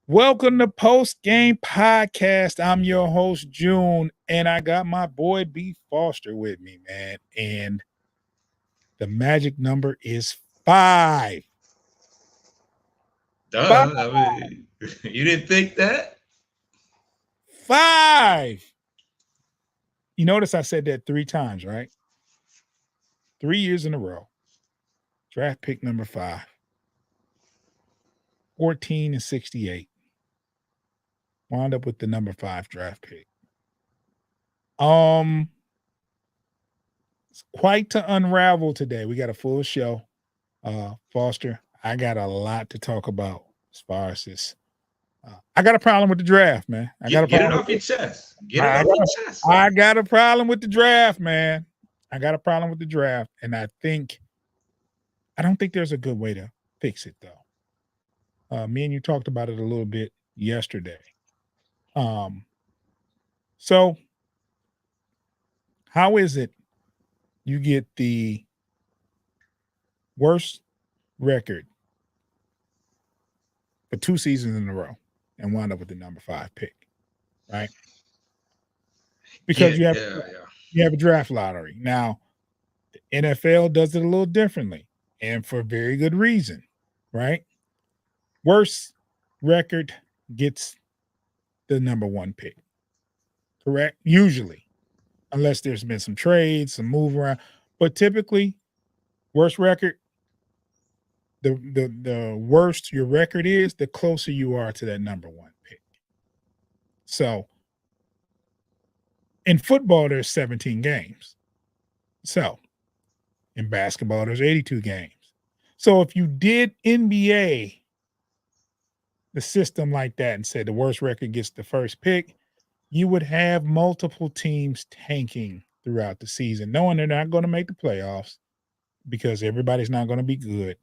Welcome to Post Game Podcast. I'm your host, June, and I got my boy B Foster with me, man. And the magic number is 5. Duh. 5. I mean, you didn't think that? 5. You notice I said that 3 times, right? 3 years in a row. Draft pick number 5. 14 and 68. Wound up with the number 5 draft pick. It's quite to unravel today. We got a full show. Foster, I got a lot to talk about as far as this. I got a problem with the draft, man. Get it off your chest. I got a problem with the draft, man. I got a problem with the draft, and I don't think there's a good way to fix it, though. Me and you talked about it a little bit yesterday. So how is it you get the worst record for 2 seasons in a row and wound up with the number 5 pick, right? Because you have a draft lottery. Now, the NFL does it a little differently, and for very good reason, right? Worst record gets the number 1 pick, correct? Usually, unless there's been some trades, some move around. But typically, worst record, the worse your record is, the closer you are to that number 1 pick. So, in football, there's 17 games. So, in basketball, there's 82 games. So, if you did NBA, the system like that, and said the worst record gets the first pick, you would have multiple teams tanking throughout the season, knowing they're not going to make the playoffs because everybody's not going to be good.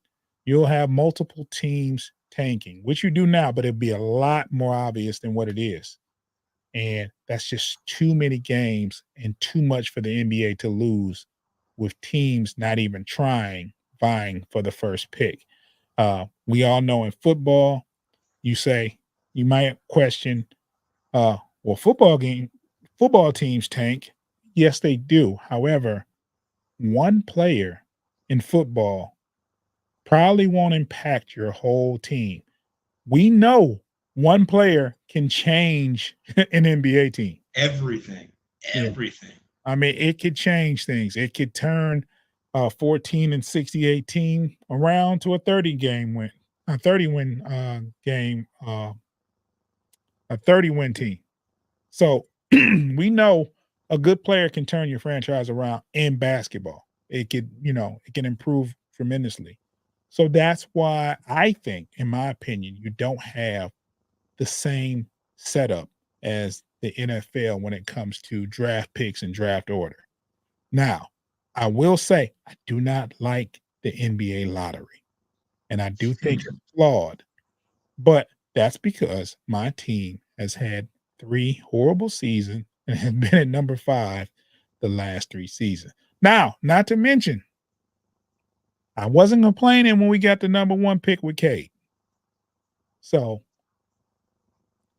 You'll have multiple teams tanking, which you do now, but it'd be a lot more obvious than what it is. And that's just too many games and too much for the NBA to lose with teams not even vying for the first pick. We all know in football, you might question, football teams tank. Yes, they do. However, one player in football probably won't impact your whole team. We know one player can change an NBA team. Everything. Yeah. I mean, it could change things. It could turn a 14 and 68 team around to a 30-win game, a 30-win team. So we know a good player can turn your franchise around in basketball. It can improve tremendously. So that's why I think, in my opinion, you don't have the same setup as the NFL when it comes to draft picks and draft order. Now, I will say I do not like the NBA lottery, and I do think it's flawed, but that's because my team has had 3 horrible seasons and has been at number 5 the last 3 seasons. Now, not to mention, I wasn't complaining when we got the number 1 pick with Cade. So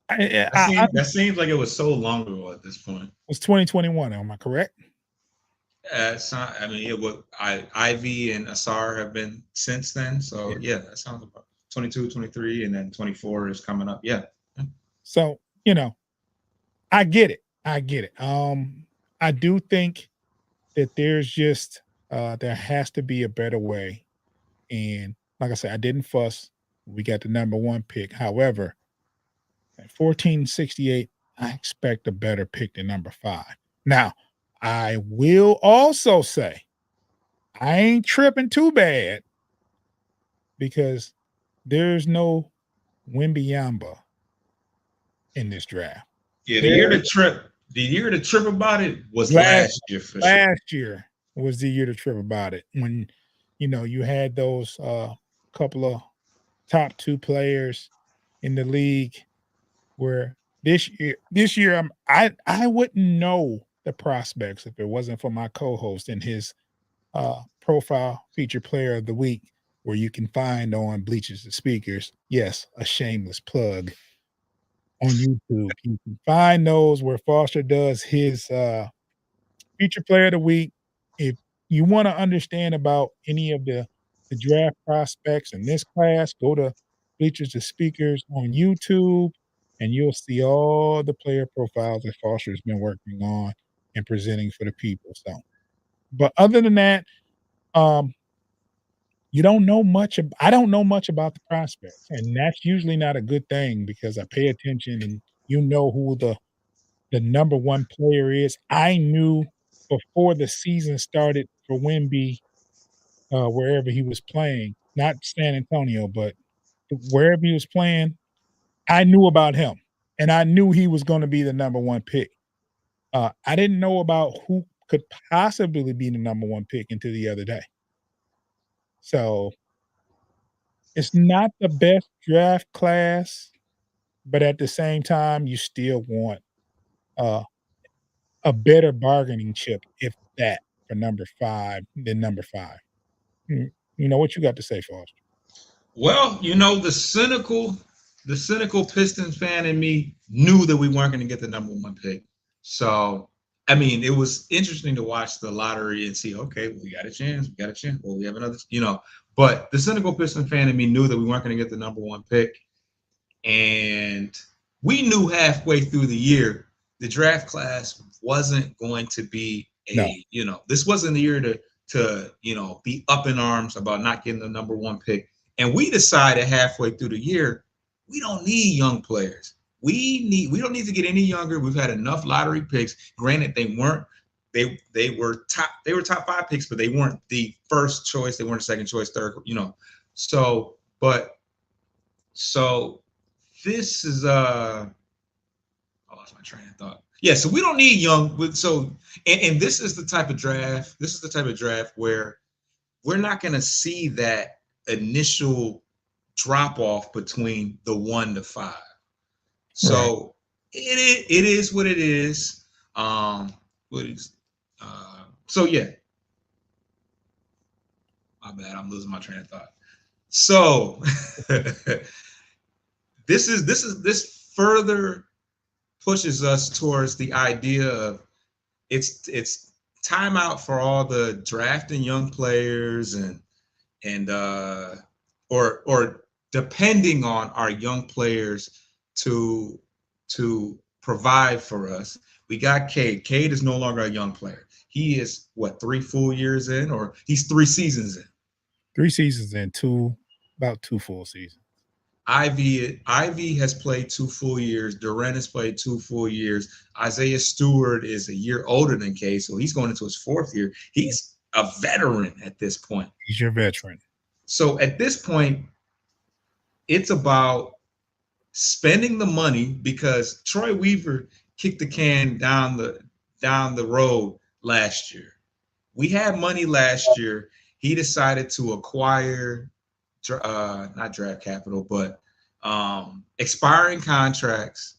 that seems like it was so long ago at this point. It was 2021. Am I correct? Ivy and Asar have been since then. So yeah, that sounds about 22, 23, and then 24 is coming up. Yeah. So, I get it. I do think that there's just there has to be a better way. And like I said, I didn't fuss. We got the number 1 pick. However, at 1468, I expect a better pick than number 5. Now, I will also say I ain't tripping too bad because there's no Wimbyamba in this draft. Yeah, There the year the trip about it was last last year for sure. last year was the year to trip about it when you had those couple of top two players in the league where this year I wouldn't know the prospects if it wasn't for my co-host and his profile feature player of the week where you can find on Bleachers and Speakers. Yes, a shameless plug on YouTube. You can find those where Foster does his feature player of the week. If you want to understand about any of the draft prospects in this class, go to Bleachers and Speakers on YouTube, and you'll see all the player profiles that Foster's been working on and presenting for the people. So, but other than that, um, you don't know much. I don't know much about the prospects, and that's usually not a good thing because I pay attention, and you know who the number one player is. I knew before the season started for Wemby, wherever he was playing, not San Antonio, but wherever he was playing, I knew about him, and I knew he was going to be the number one pick. I didn't know about who could possibly be the number one pick until the other day. So it's not the best draft class, but at the same time, you still want uh, a better bargaining chip, if that, for number 5 than number 5. What you got to say, Foster? Well, the cynical Pistons fan in me knew that we weren't going to get the number one pick. So, I mean, it was interesting to watch the lottery and see, okay, well, we got a chance. We got a chance. Well, we have another. But the cynical Pistons fan in me knew that we weren't going to get the number one pick. And we knew halfway through the year the draft class wasn't going to be No. this wasn't the year to be up in arms about not getting the number one pick. And we decided halfway through the year, we don't need young players. We don't need to get any younger. We've had enough lottery picks. Granted, they were top 5 picks, but they weren't the first choice. They weren't the second choice, third. So this is I lost my train of thought. Yeah, so we don't need young. And this is the type of draft. This is the type of draft where we're not going to see that initial drop off between the 1 to 5. So it is what it is. So yeah. My bad. I'm losing my train of thought. So this further pushes us towards the idea of it's time out for all the drafting young players and or depending on our young players to provide for us. We got Cade. Cade is no longer a young player. He is 3 full years in, or he's 3 seasons in. 3 seasons and about 2 full seasons. Ivy has played 2 full years. Durant has played 2 full years. Isaiah Stewart is a year older than Kay, so he's going into his 4th year. He's a veteran at this point. He's your veteran. So at this point, it's about spending the money because Troy Weaver kicked the can down the road last year. We had money last year. He decided to acquire not draft capital, but expiring contracts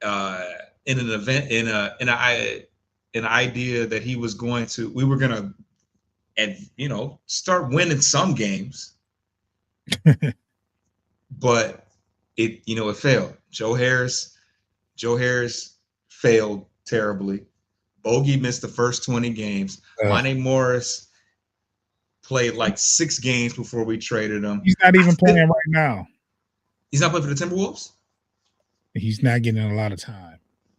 in an event in an idea that we were going to start winning some games, but it failed. Joe Harris failed terribly. Bogey missed the first 20 games. Monte Morris played like 6 games before we traded him. He's not even playing right now. He's not playing for the Timberwolves? He's not getting a lot of time.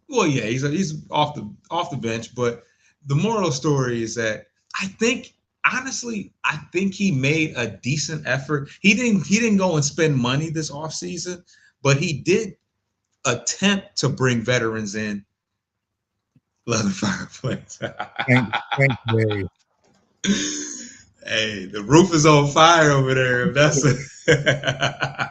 Well, yeah, he's off the bench, but the moral story is that I think he made a decent effort. He didn't go and spend money this offseason, but he did attempt to bring veterans in. Love the fireplace. Thank you. Hey, the roof is on fire over there. If that's a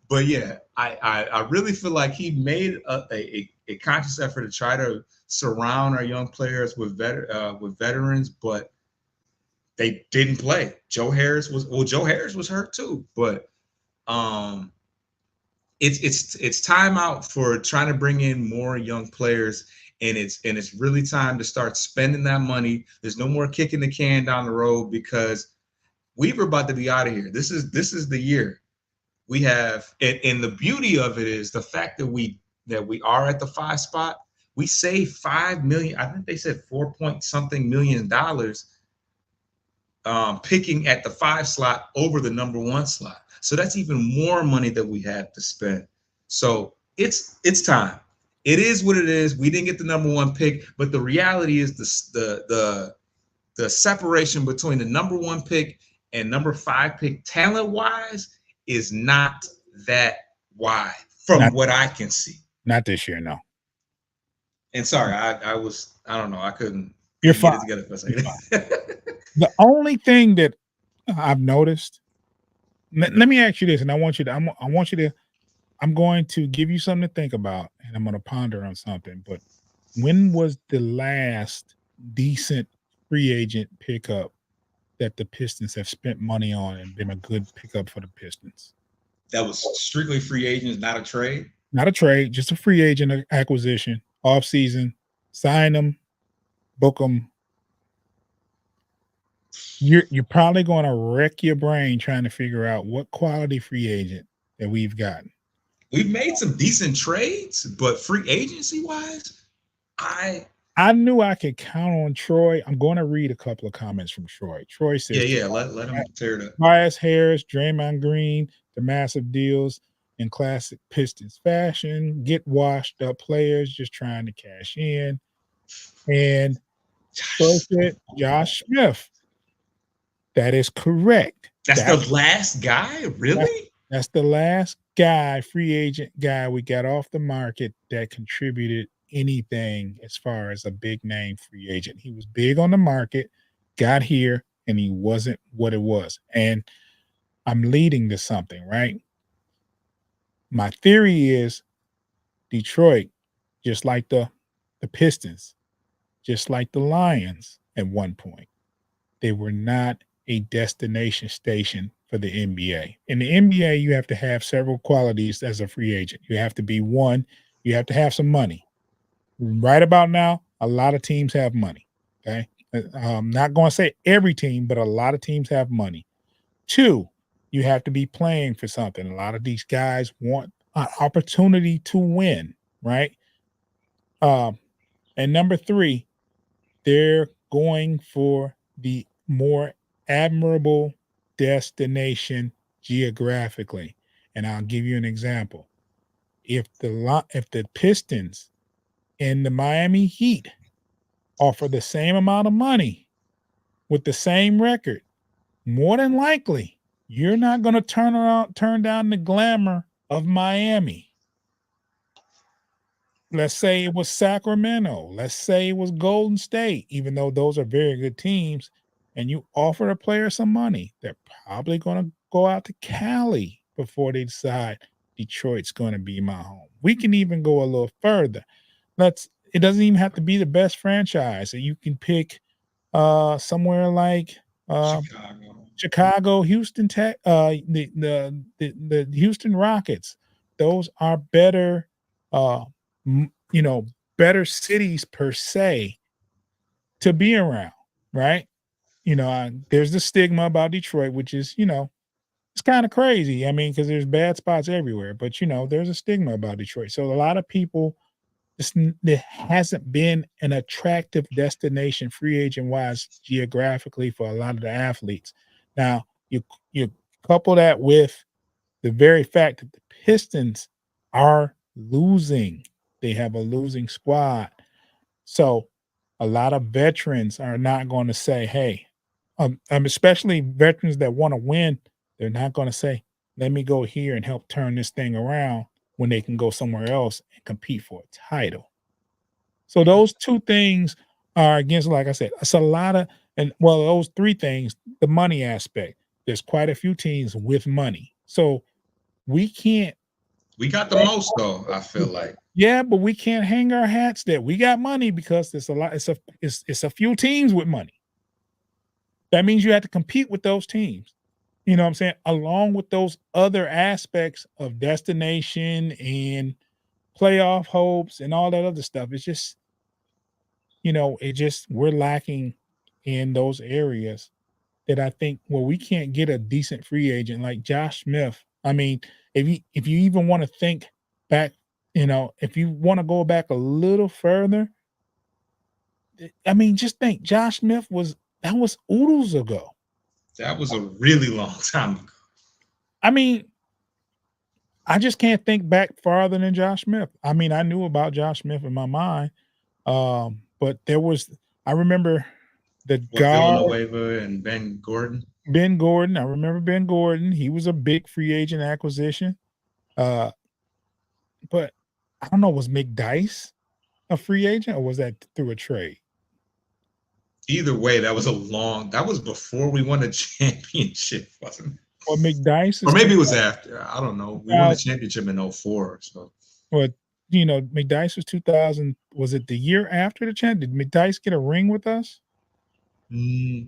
but yeah, I really feel like he made a conscious effort to try to surround our young players with veterans, but they didn't play. Joe Harris was hurt too, but um, it's time out for trying to bring in more young players, and it's really time to start spending that money. There's no more kicking the can down the road because Weaver about to be out of here. This is the year we have, and the beauty of it is the fact that we are at the 5 spot. We saved 5 million. I think they said 4 point something $million picking at the 5 slot over the number 1 slot. So that's even more money that we have to spend. So it's time. It is what it is. We didn't get the number 1 pick, but the reality is the separation between the number 1 pick and number 5 pick talent wise is not that wide from Not what I can see. not this year, no. And sorry, I don't know, I couldn't You're get fine. it together for a You're second. fine. The only thing that I've noticed, let me ask you this, and I want you to, I'm going to give you something to think about, and I'm going to ponder on something. But when was the last decent free agent pickup that the Pistons have spent money on and been a good pickup for the Pistons? That was strictly free agents, not a trade. Not a trade, just a free agent acquisition, off season, sign them, book them. You're probably going to wreck your brain trying to figure out what quality free agent that we've gotten. We've made some decent trades, but free agency wise, I I knew I could count on Troy. I'm going to read a couple of comments from Troy. Troy yeah, says yeah, let them tear it up. Tobias Harris, Draymond Green, the massive deals in classic Pistons fashion, get washed up players just trying to cash in. And Troy said Josh Smith. That is correct. That's the That last guy, that really? that's the last guy, free agent guy we got off the market that contributed anything as far as a big name free agent. He was big on the market, got here, and he wasn't what it was. And I'm leading to something, right? My theory is Detroit, just like the Pistons, just like the Lions at one point, they were not a destination station for the NBA. In the NBA, you have to have several qualities as a free agent. You have to be one, you have to have some money. Right about now, a lot of teams have money. Okay. I'm not going to say every team, but a lot of teams have money. Two, you have to be playing for something. A lot of these guys want an opportunity to win, right? Um, and number three, they're going for the more admirable destination geographically. And I'll give you an example. If the Pistons and the Miami Heat offer the same amount of money with the same record, more than likely you're not going to turn down the glamour of Miami. Let's say it was Sacramento. Let's say it was Golden State, even though those are very good teams, and you offer a player some money, they're probably going to go out to Cali before they decide Detroit's going to be my home. We can even go a little further. It doesn't even have to be the best franchise. You can pick somewhere like Chicago. Chicago, Houston Tech, the Houston Rockets. Those are better, uh, you know, better cities per se to be around, right? There's the stigma about Detroit, which is, it's kind of crazy. I mean, because there's bad spots everywhere, but there's a stigma about Detroit. So a lot of people, there hasn't been an attractive destination free agent wise geographically for a lot of the athletes. Now you couple that with the very fact that the Pistons are losing. They have a losing squad. So a lot of veterans are not going to say, hey, especially veterans that want to win, they're not going to say, let me go here and help turn this thing around when they can go somewhere else and compete for a title. So those two things are against, like I said, it's a lot of And well, those three things, the money aspect. There's quite a few teams with money. So we can't We got the most though, I feel like. yeah, but we can't hang our hats that we got money because there's a lot. It's a few teams with money. That means you have to compete with those teams. You know what I'm saying? Along with those other aspects of destination and playoff hopes and all that other stuff. It's just, it just we're lacking in those areas that I think well, we can't get a decent free agent like Josh Smith. I mean, if you even want to think back, if you want to go back a little further, I mean, just think Josh Smith that was oodles ago. That was a really long time ago. I mean, I just can't think back farther than Josh Smith. I mean, I knew about Josh Smith in my mind, but I remember the With guard Villanueva and Ben Gordon. Ben Gordon. I remember Ben Gordon. He was a big free agent acquisition. Uh, but I don't know, was McDyess a free agent or was that through a trade? Either way, that was before we won a championship, wasn't it? Well, McDyess Or is maybe it was after. I don't know. We won a championship in 04. So well, McDyess was 2000. Was it the year after the champ? Did McDyess get a ring with us? I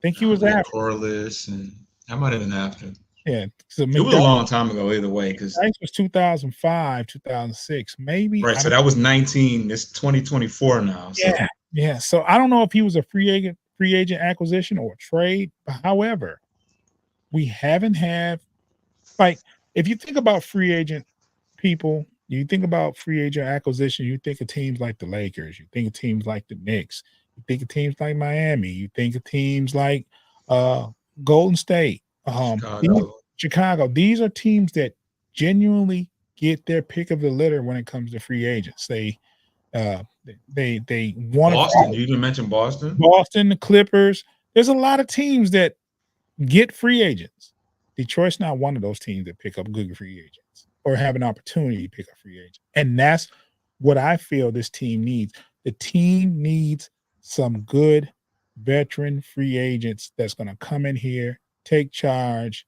think he was after. Corliss, and that might have been after. Yeah, so it was a long time ago either way. Because McDyess was 2005, 2006, maybe. Right, so that was 19. It's 2024 now. So. Yeah. So I don't know if he was a free agent acquisition or a trade. But however, we haven't had like if you think about free agent people, you think about free agent acquisition, you think of teams like the Lakers, you think of teams like the Knicks, you think of teams like Miami, you think of teams like Golden State, Chicago. These are teams that genuinely get their pick of the litter when it comes to free agents. They want Boston. You didn't mention Boston. Boston, the Clippers. There's a lot of teams that get free agents. Detroit's not one of those teams that pick up good free agents or have an opportunity to pick up free agents. And that's what I feel this team needs. The team needs some good veteran free agents that's going to come in here, take charge,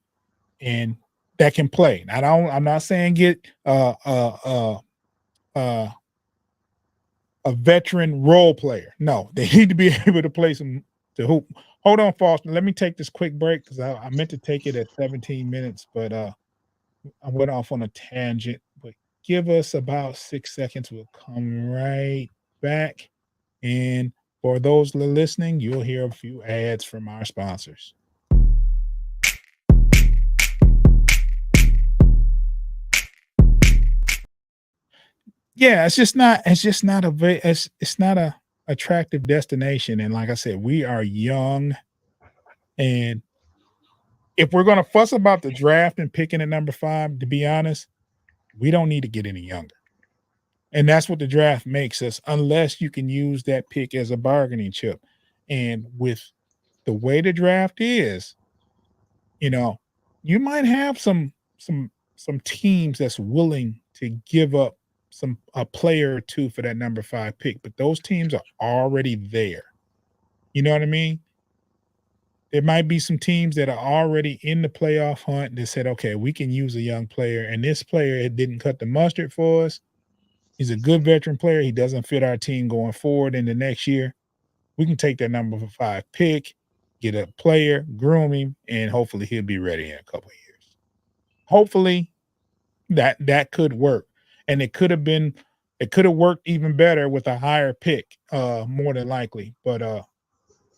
and that can play. I'm not saying get a veteran role player. No, they need to be able to play to hoop. Hold on, Foster. Let me take this quick break because I meant to take it at 17 minutes, but I went off on a tangent. But give us about 6 seconds. We'll come right back. And for those listening, you'll hear a few ads from our sponsors. Yeah, it's not a attractive destination. And like I said, we are young. And if we're going to fuss about the draft and picking at number 5, to be honest, we don't need to get any younger. And that's what the draft makes us, unless you can use that pick as a bargaining chip. And with the way the draft is, you might have some teams that's willing to give up a player or two for that number 5 pick, but those teams are already there. You know what I mean? There might be some teams that are already in the playoff hunt that said, okay, we can use a young player, and this player, it didn't cut the mustard for us. He's a good veteran player. He doesn't fit our team going forward in the next year. We can take that number 5 pick, get a player, groom him, and hopefully he'll be ready in a couple of years. Hopefully that could work. And it could have worked even better with a higher pick, more than likely. But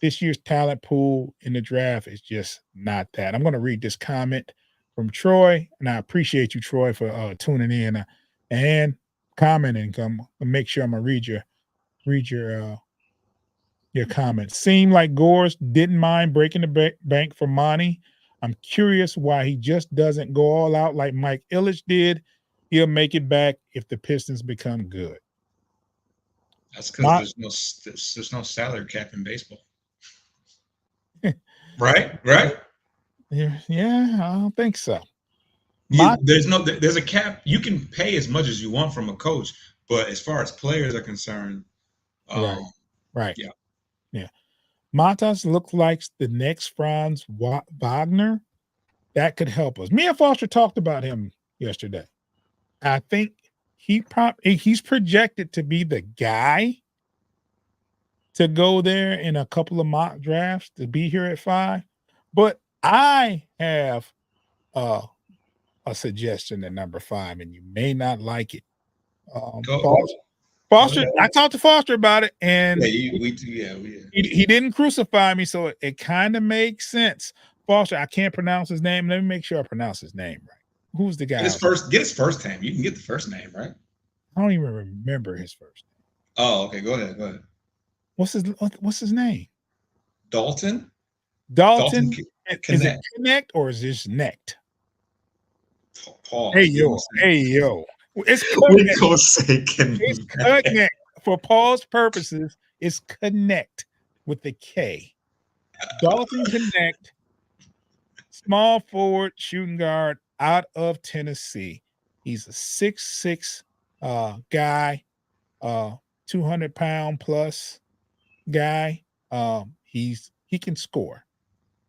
this year's talent pool in the draft is just not that. I'm going to read this comment from Troy, and I appreciate you, Troy, for tuning in and commenting. I'll make sure I'm going to read your comments. Seemed like Gores didn't mind breaking the bank for Monty. I'm curious why he just doesn't go all out like Mike Ilitch did. He'll make it back if the Pistons become good. That's because there's no salary cap in baseball. Right? Yeah, I don't think so. There's a cap. You can pay as much as you want from a coach, but as far as players are concerned, right. Yeah. Matas looks like the next Franz Wagner that could help us. Me and Foster talked about him yesterday. I think he's projected to be the guy to go there in a couple of mock drafts to be here at 5. But I have uh, a suggestion at number 5, and you may not like it. Go Foster, ahead. I talked to Foster about it, and We do. he didn't crucify me, so it kind of makes sense. Foster, I can't pronounce his name. Let me make sure I pronounce his name right. Who's the guy? Get his first name. You can get the first name, right? I don't even remember his first name. Oh, okay. Go ahead. What's his name? Dalton. Dalton. Is it Connect. Connect or is this Necked? Paul. Hey yo. It's we gonna say Connect. It's Connect. For Paul's purposes, it's Connect with the K. Dalton Connect, small forward, shooting guard out of Tennessee. He's a 6'6" guy, 200-pound plus guy. He can score.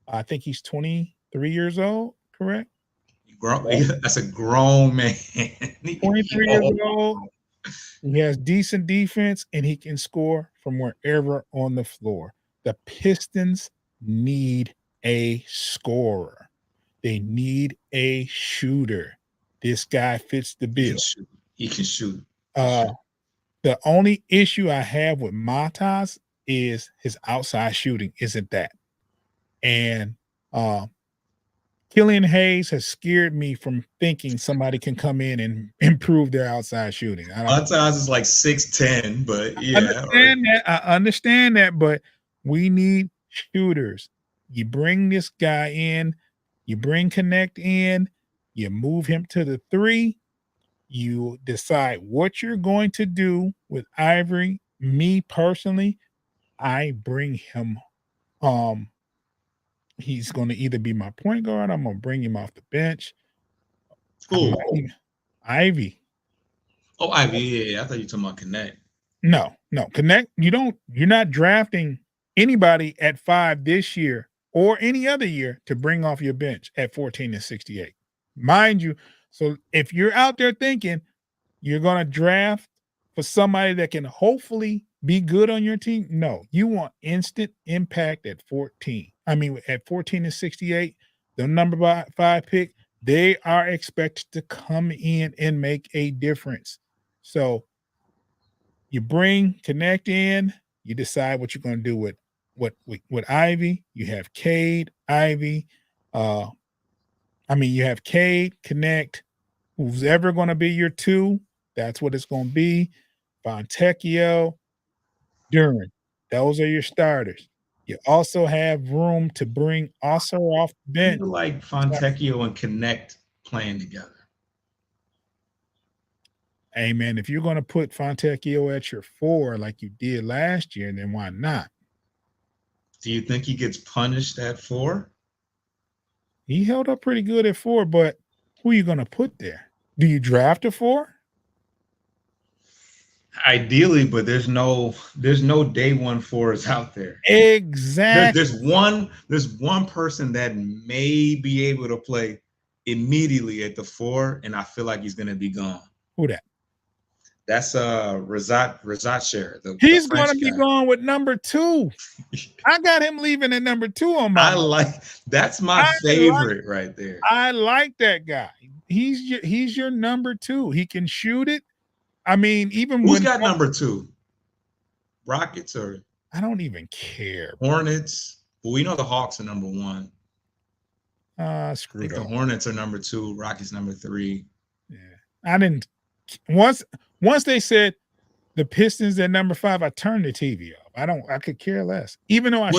I think he's 23 years old, correct? That's a grown man. 23 years old. He has decent defense, and he can score from wherever on the floor. The Pistons need a scorer. They need a shooter. This guy fits the bill. He can shoot. The only issue I have with Matas is his outside shooting isn't that. And Killian Hayes has scared me from thinking somebody can come in and improve their outside shooting. Matas is like 6'10", but yeah. I understand that, but we need shooters. You bring this guy in, you bring Connect in, you move him to the 3, you decide what you're going to do with Ivory. Me personally, I bring him he's going to either be my point guard. I'm going to bring him off the bench. Ivy. Oh, Ivy. Yeah. I thought you were talking about Connect. No. Connect. You're not drafting anybody at 5 this year or any other year to bring off your bench at 14 and 68. Mind you, so if you're out there thinking you're going to draft for somebody that can hopefully be good on your team, no, you want instant impact at 14. I mean, at 14 and 68, the number 5 pick, they are expected to come in and make a difference. So you bring Connect in, you decide what you're going to do with Ivy. You have Cade, Ivy. You have Cade, Connect. Who's ever going to be your 2, that's what it's going to be. Fontecchio, Duran. Those are your starters. You also have room to bring Osser off the bench. People like Fontecchio and Connect playing together. Hey, man, if you're going to put Fontecchio at your 4 like you did last year, then why not? Do you think he gets punished at 4? He held up pretty good at 4, but who are you going to put there? Do you draft a 4? Ideally, but there's no day 1 4s out there. Exactly. There's one person that may be able to play immediately at the 4, and I feel like he's going to be gone. Who that? That's Razat Sher. He's going to be gone with number 2. I got him leaving at number 2 on my. That's my favorite right there. I like that guy. He's your number 2. He can shoot it. I mean, even who's got number 2? Rockets or I don't even care. Hornets. Well, we know the Hawks are number 1. Screwed up. The Hornets are number 2. Rockets number 3. Yeah, I didn't. Once they said the Pistons at number 5, I turned the TV off. I could care less. Even though I I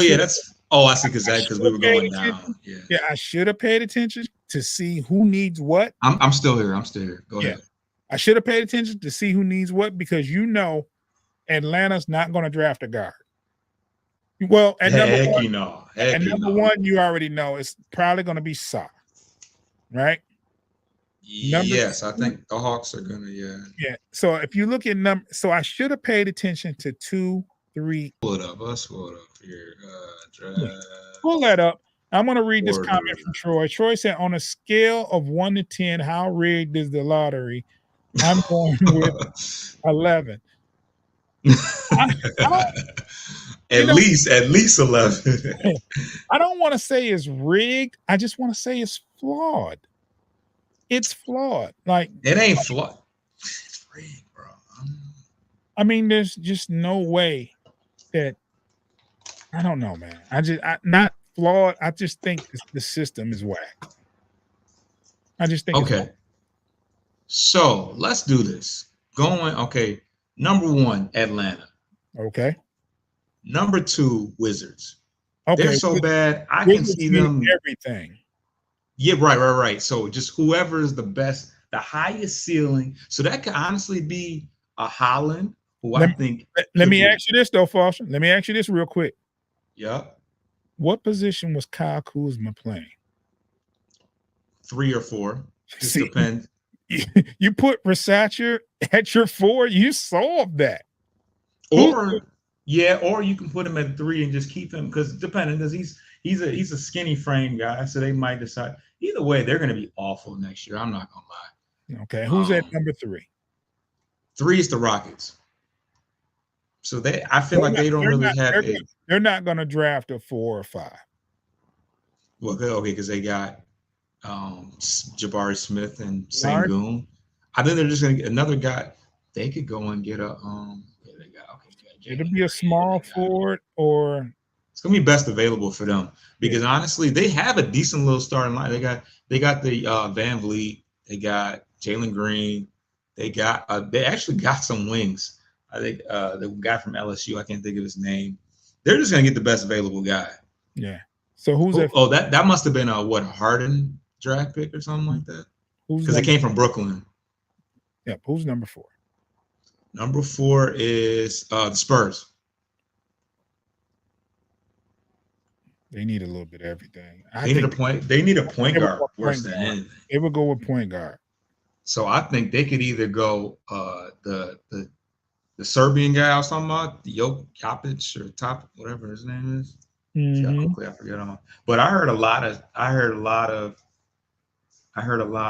see because we were going down. Yeah, I should have paid attention to see who needs what. I'm still here. Go ahead. I should have paid attention to see who needs what because Atlanta's not going to draft a guard. Well, at number 1, you already know it's probably going to be Sa, right? Yes, I think the Hawks are gonna. Yeah. So if you look at so I should have paid attention to 2 3. Pull it up. Let's pull it up here. Yeah. Draft Pull that up. I'm going to read this order. comment from Troy. Troy said, on a scale of 1 to 10, how rigged is the lottery? I'm going with 11. I don't, at you know, least 11. I don't want to say it's rigged. I just want to say it's flawed. It's flawed. Like, It ain't flawed. It's rigged, bro. I mean, there's just no way that I don't know, man. Not flawed. I just think the system is whack. I just think it's Okay. whack. So let's do this. Okay. Number 1, Atlanta. Okay. Number 2, Wizards. They're Okay. so bad. I can Wizards see need them. everything. Yeah, right. So just whoever is the best, the highest ceiling. So that could honestly be a Holland, who I think. Let me ask you this though, Foster. Let me ask you this real quick. Yep. What position was Kyle Kuzma playing? 3 or 4. Just See, depends. you put Versace at your 4, you solved that. Or you can put him at 3 and just keep him because he's a skinny frame guy, so they might decide. Either way, they're going to be awful next year. I'm not gonna lie. Okay, who's at number 3? 3 is the Rockets. So I feel like they don't really have a. They're not going to draft a 4 or 5. Well, okay, because they got Jabari Smith and Sengun. I think they're just going to get another guy. They could go and get a. It'll be a small forward or. It's gonna be best available for them because honestly, they have a decent little starting line. They got the Van Vliet. They got Jalen Green. They actually got some wings. I think the guy from LSU. I can't think of his name. They're just gonna get the best available guy. Yeah. So who's that? Oh, that must have been a Harden draft pick or something like that. Because it came from Brooklyn. Yep. Who's number 4? Number 4 is the Spurs. They need a little bit of everything. They need a point guard worse than anything. They would go with point guard. So I think they could either go the Serbian guy I was talking about, the Jokic or whatever his name is. Mm-hmm. Quickly, I forget him. But I heard a lot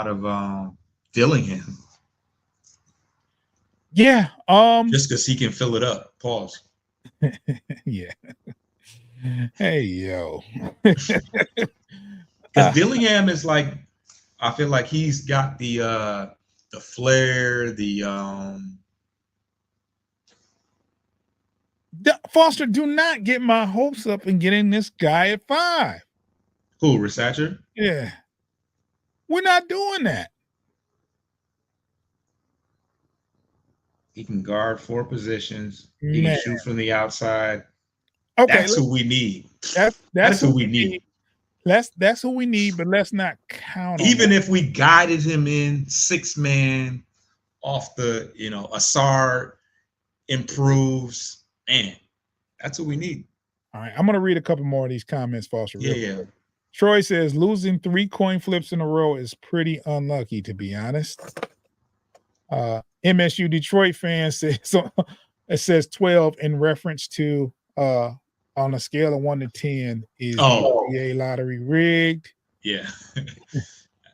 of Dillingham. Yeah. Just because he can fill it up. Pause. Yeah. Hey yo. Because Dillingham is like, I feel like he's got the flair, Foster, do not get my hopes up in getting this guy at 5. Who, Versace? Yeah. We're not doing that. He can guard 4 positions. He can shoot from the outside. Okay, that's who we need. That's who we need. That's who we need, but let's not count on even if we guided him in 6-man off the, Asar improves, and that's what we need. All right, I'm gonna read a couple more of these comments, Foster. Yeah. Troy says losing 3 coin flips in a row is pretty unlucky, to be honest. MSU Detroit fan says it says 12 in reference to on a scale of 1 to 10 is the NBA lottery rigged. Yeah.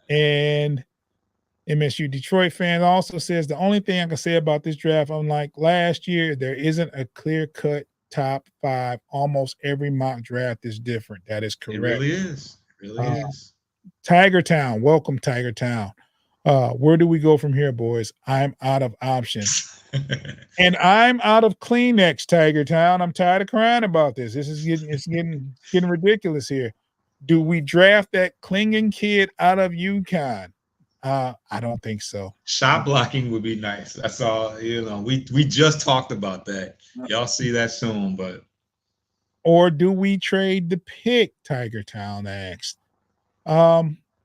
And MSU Detroit fan also says the only thing I can say about this draft, unlike last year, there isn't a clear-cut top 5. Almost every mock draft is different. That is correct. It really is. Tiger Town. Welcome, Tiger Town. Where do we go from here, boys? I'm out of options. And I'm out of Kleenex, Tiger Town. I'm tired of crying about this. This is getting ridiculous here. Do we draft that clinging kid out of UConn? I don't think so. Shot blocking would be nice. That's all. We just talked about that. Y'all see that soon, but. Or do we trade the pick? Tiger Town asked.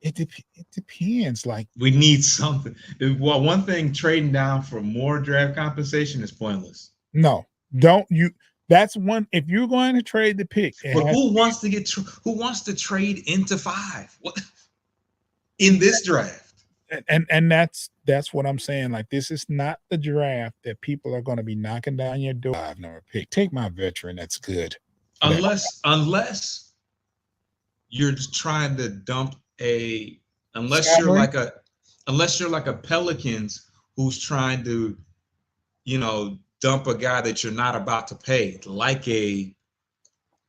It depends. Like, we need something. Well, one thing, trading down for more draft compensation is pointless. No, don't you. That's one. If you're going to trade the pick, but who wants to trade into 5? What in this draft? And that's that's what I'm saying. Like, this is not the draft that people are going to be knocking down your door. I've never picked. Take my veteran. That's good. For that. Unless you're just trying to dump a unless you're Salary? like a unless you're like a Pelicans who's trying to, dump a guy that you're not about to pay, like a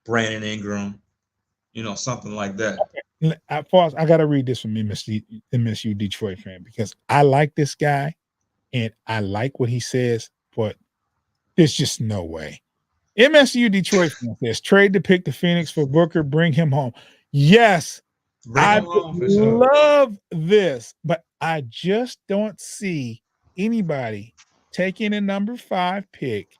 Brandon Ingram, something like that. I pause. I got to read this from MSU Detroit fan because I like this guy and I like what he says, but there's just no way. MSU Detroit fan says trade to pick the Phoenix for Booker, bring him home. Yes, Bring I him would home for sure. love this, but I just don't see anybody taking a number 5 pick.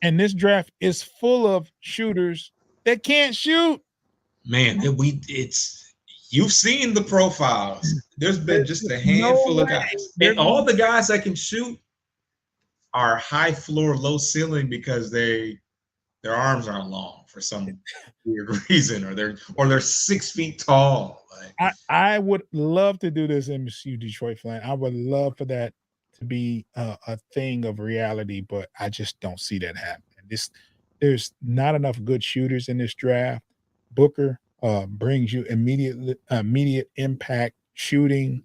And this draft is full of shooters that can't shoot. Man, it's you've seen the profiles. There's been There's just just a no handful of way. guys, and all the guys that can shoot are high floor, low ceiling because their arms aren't long for some weird reason, or they're 6 feet tall. Like, I would love to do this MSU Detroit fan. I would love for that to be a thing of reality, but I just don't see that happening. There's not enough good shooters in this draft. Booker brings you immediate impact shooting,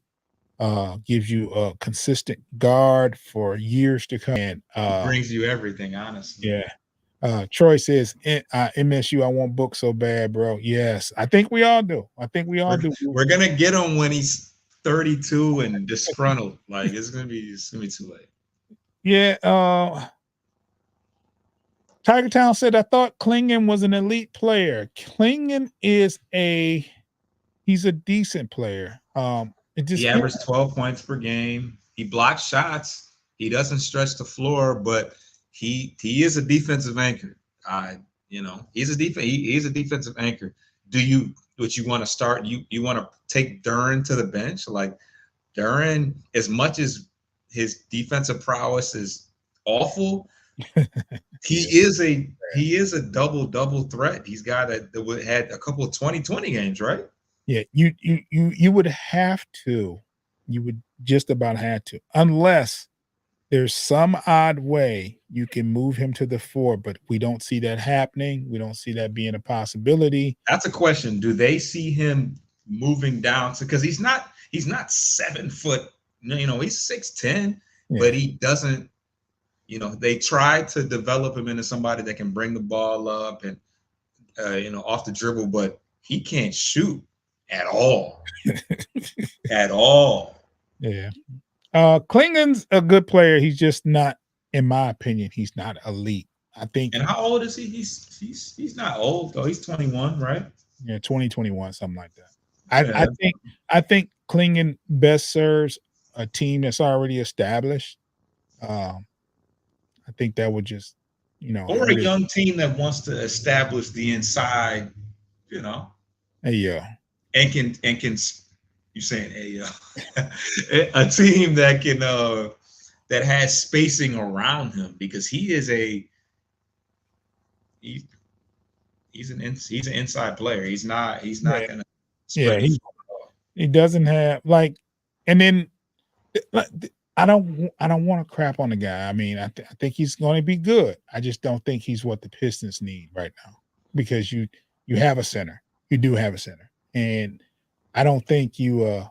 gives you a consistent guard for years to come. And it brings you everything, honestly. yeah. Troy says, MSU, I want Book so bad, bro. Yes, I think we all do. I think we all do. We're gonna get him when he's 32 and disgruntled. Like it's gonna be too late. Yeah. Tiger Town said, I thought Klingon was an elite player. Klingon is he's a decent player. He averaged 12 points per game. He blocks shots. He doesn't stretch the floor, but he is a defensive anchor. He's a defensive anchor. Do you want to start? You want to take Duren to the bench? Like Duren, as much as his defensive prowess is awful, he is a double threat. He's got that had a couple of 20-20 games, right? Yeah, you would have to. You would just about have to, unless there's some odd way you can move him to the 4, but we don't see that happening. We don't see that being a possibility. That's a question. Do they see him moving down to, because he's not 7 foot, he's 6'10", but he doesn't, they try to develop him into somebody that can bring the ball up and off the dribble, but he can't shoot at all. At all. Yeah. Klingon's a good player. He's just not, in my opinion, he's not elite. I think. And how old is he? He's not old though. He's 21, right? Yeah, 2021, something like that. I think Klingon best serves a team that's already established. I think that would just, or a young team that wants to establish the inside, Hey yo. And can you saying hey yo? A team that can that has spacing around him, because he's an inside player. He's not gonna spread the floor. He doesn't have and then I don't want to crap on the guy. I mean, I think he's going to be good. I just don't think he's what the Pistons need right now, because you have a center. You do have a center, and I don't think you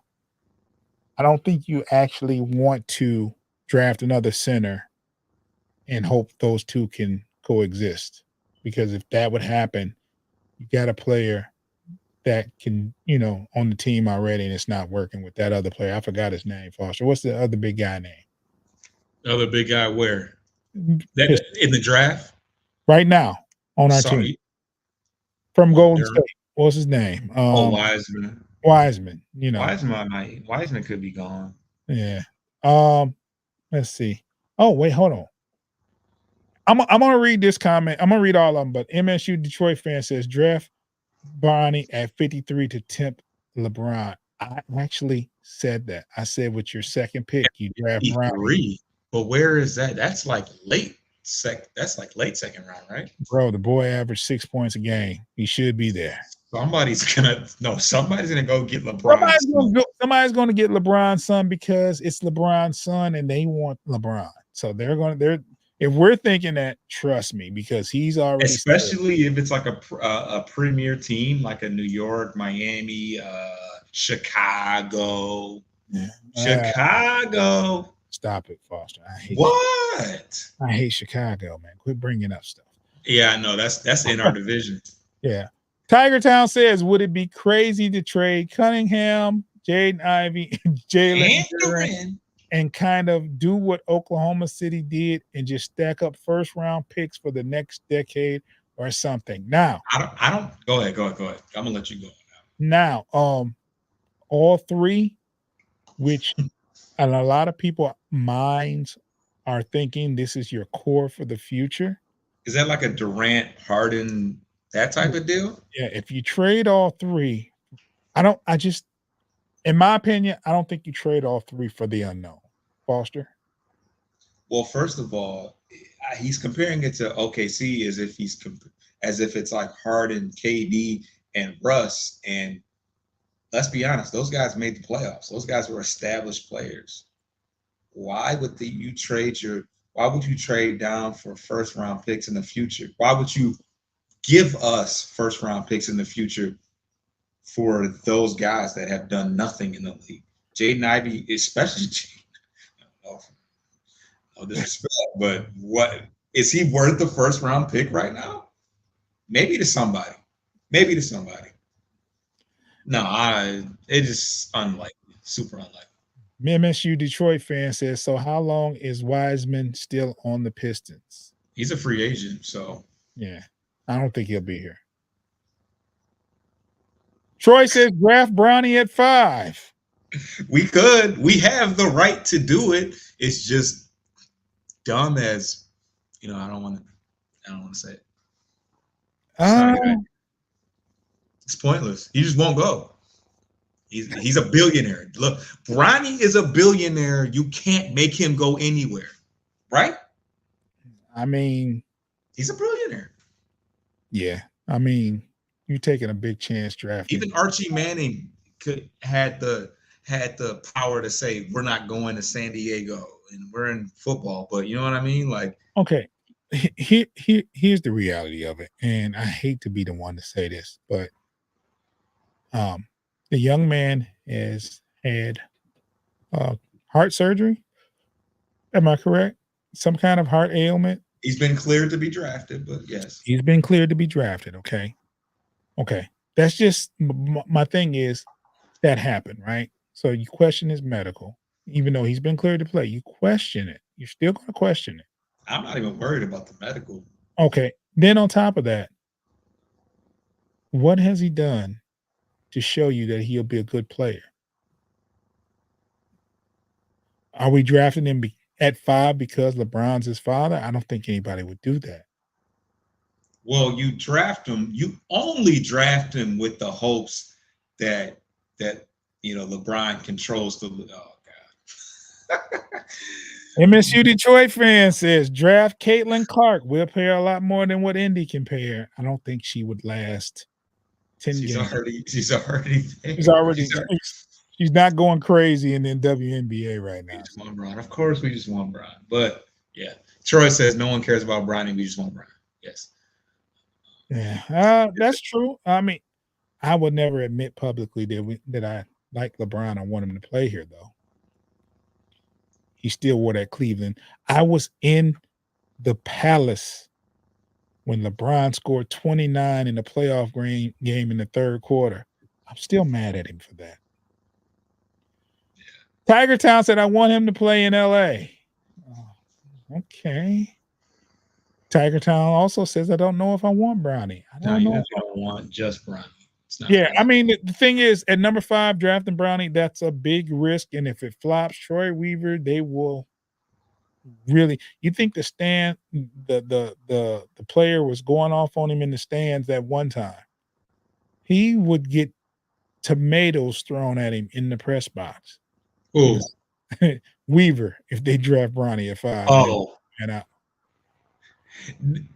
actually want to draft another center and hope those two can coexist, because if that would happen, you got a player that can, on the team already, and it's not working with that other player. I forgot his name, Foster. What's the other big guy name? The other big guy where? That in the draft? Right now on our team. From Golden State. What's his name? Wiseman. Wiseman, Wiseman could be gone. Yeah. Let's see. Oh, wait, hold on. I'm gonna read this comment. I'm gonna read all of them, but MSU Detroit fan says draft Barney at 53 to tempt LeBron. I actually said that. I said with your second pick, you draft Bronny. But where is that? That's like late That's like late second round, right? Bro, the boy averaged 6 points a game. He should be there. Somebody's gonna go get LeBron's. Somebody's gonna get LeBron's son because it's LeBron's son and they want LeBron. So they're if we're thinking that, trust me, because he's already Especially if it's like a premier team like a New York, Miami, Chicago. Yeah. Chicago. Stop it, Foster. I hate Chicago, man. Quit bringing up stuff. Yeah, I know. That's in our division. Yeah. Tiger Town says, would it be crazy to trade Cunningham, Jaden Ivey, and Jalen Duren and kind of do what Oklahoma City did and just stack up first round picks for the next decade or something? Now, I don't go ahead. I'm gonna let you go now. All three, which and a lot of people minds are thinking this is your core for the future. Is that like a Durant, Harden, that type of deal? Yeah, if you trade all three, in my opinion, I don't think you trade all three for the unknown. Foster? Well, first of all, he's comparing it to OKC as if it's like Harden, KD, and Russ. And let's be honest, those guys made the playoffs. Those guys were established players. Why would you trade down for first round picks in the future? Why would you give us first round picks in the future for those guys that have done nothing in the league? Jaden Ivey, especially, no disrespect, but what is he worth the first round pick right now? Maybe to somebody. No, it is unlikely, super unlikely. MSU Detroit fan says, so how long is Wiseman still on the Pistons? He's a free agent, so. Yeah, I don't think he'll be here. Troy says, draft Bronny at 5. We could. We have the right to do it. It's just dumb as, I don't want to say it. It's pointless. He just won't go. He's a billionaire. Look, Bronny is a billionaire. You can't make him go anywhere, right? I mean, he's a billionaire. Yeah, I mean, you're taking a big chance drafting. Even Archie Manning had the power to say we're not going to San Diego and we're in football, but you know what I mean? Like, okay, here's the reality of it, and I hate to be the one to say this, but the young man has had heart surgery. Am I correct? Some kind of heart ailment. He's been cleared to be drafted, but yes. He's been cleared to be drafted, okay? Okay. That's just my thing is that happened, right? So you question his medical, even though he's been cleared to play. You question it. You're still going to question it. I'm not even worried about the medical. Okay. Then on top of that, what has he done to show you that he'll be a good player? Are we drafting him at 5 because LeBron's his father? I don't think anybody would do that. Well, you draft him. You only draft him with the hopes that LeBron controls the. Oh God. MSU Detroit fan says draft Caitlin Clark. We'll pay her a lot more than what Indy can pay her. I don't think she would last 10 games. She's already. She's not going crazy in the WNBA right now. We just want Bron. Of course, we just want Bron. But yeah, Troy says no one cares about Bronny. We just want Bron. Yes. Yeah, that's true. I mean, I would never admit publicly that I like LeBron. I want him to play here, though. He still wore that Cleveland. I was in the Palace when LeBron scored 29 in the playoff game in the third quarter. I'm still mad at him for that. Yeah. Tiger Town said, I want him to play in L.A. Oh, okay. Tiger Town also says, I don't know if I want Bronny. I don't know. You don't want just Bronny. Yeah, I mean, the thing is, at number 5, drafting Bronny, that's a big risk. And if it flops, Troy Weaver, they will really. You think the player was going off on him in the stands at one time? He would get tomatoes thrown at him in the press box. Who? Weaver, if they draft Bronny at 5. Oh, and out.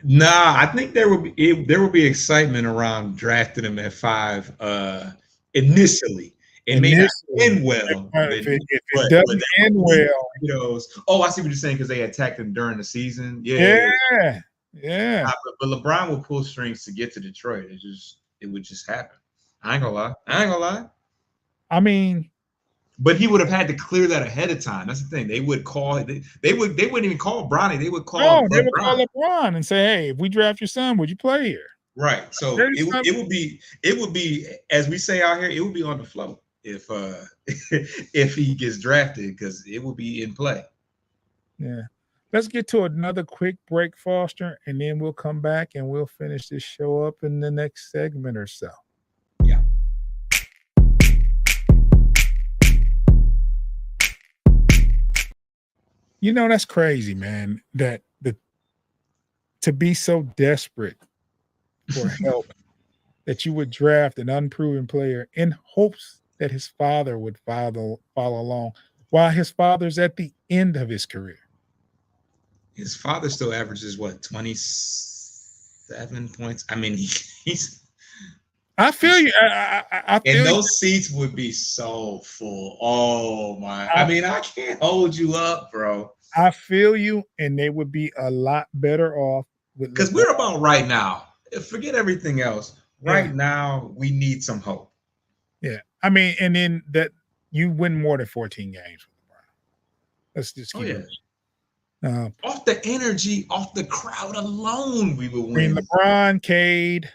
Nah, I think there will be excitement around drafting him at 5 initially. It may not Initially, end well, if it but doesn't that end leak well, videos. Oh, I see what you're saying because they attacked him during the season. Yeah, yeah, yeah. yeah, yeah. But LeBron will pull strings to get to Detroit. It would just happen. I ain't gonna lie. I ain't gonna lie. I mean, But he would have had to clear that ahead of time. That's the thing. They would call they wouldn't even call Bronny. They would call no, they would call LeBron. LeBron and say, "Hey, if we draft your son, would you play here?" Right. So There's some, it would be as we say out here, it would be on the float if if he gets drafted because it will be in play. yeah. Let's get to another quick break, Foster, and then we'll come back and we'll finish this show up in the next segment or so. Yeah. You know, that's crazy, man. That to be so desperate for help that you would draft an unproven player in hopes that his father would follow along while his father's at the end of his career. His father still averages what 27 points. I mean, he's I feel you. I and feel you. those seats would be so full. Oh my! I mean, I can't hold you up, bro. I feel you, and they would be a lot better off with Because LeBron. we're about right now. Forget everything else. Right Yeah. now, we need some hope. Yeah. I mean, and then that you win more than 14 games with LeBron. Let's just keep it. Off the energy, off the crowd alone, we would I mean, win. LeBron, Cade.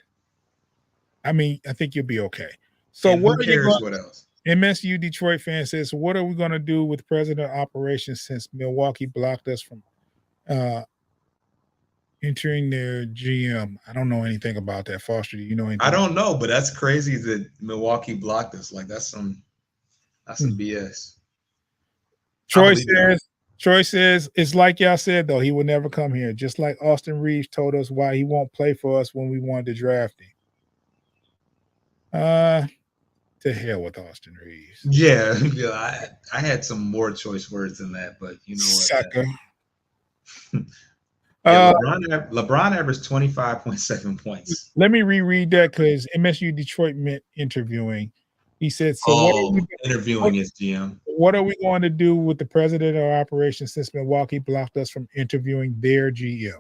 I mean, I think you'll be okay. So And what who are you cares going? what else? MSU Detroit fan says, "What are we going to do with President Operations since Milwaukee blocked us from entering their GM?" I don't know anything about that. Foster, do you know anything? I don't know, but that's crazy that Milwaukee blocked us. Like that's some BS. Troy says it's like y'all said though. He will never come here. Just like Austin Reeves told us why he won't play for us when we wanted to draft him. To hell with Austin Reeves. Yeah, I had some more choice words than that, but you know what? Sucker. Yeah, LeBron averaged 25.7 points. Let me reread that because MSU Detroit meant interviewing. He said, "So interviewing his GM. What are we going to do with the president of operations since Milwaukee blocked us from interviewing their GM?"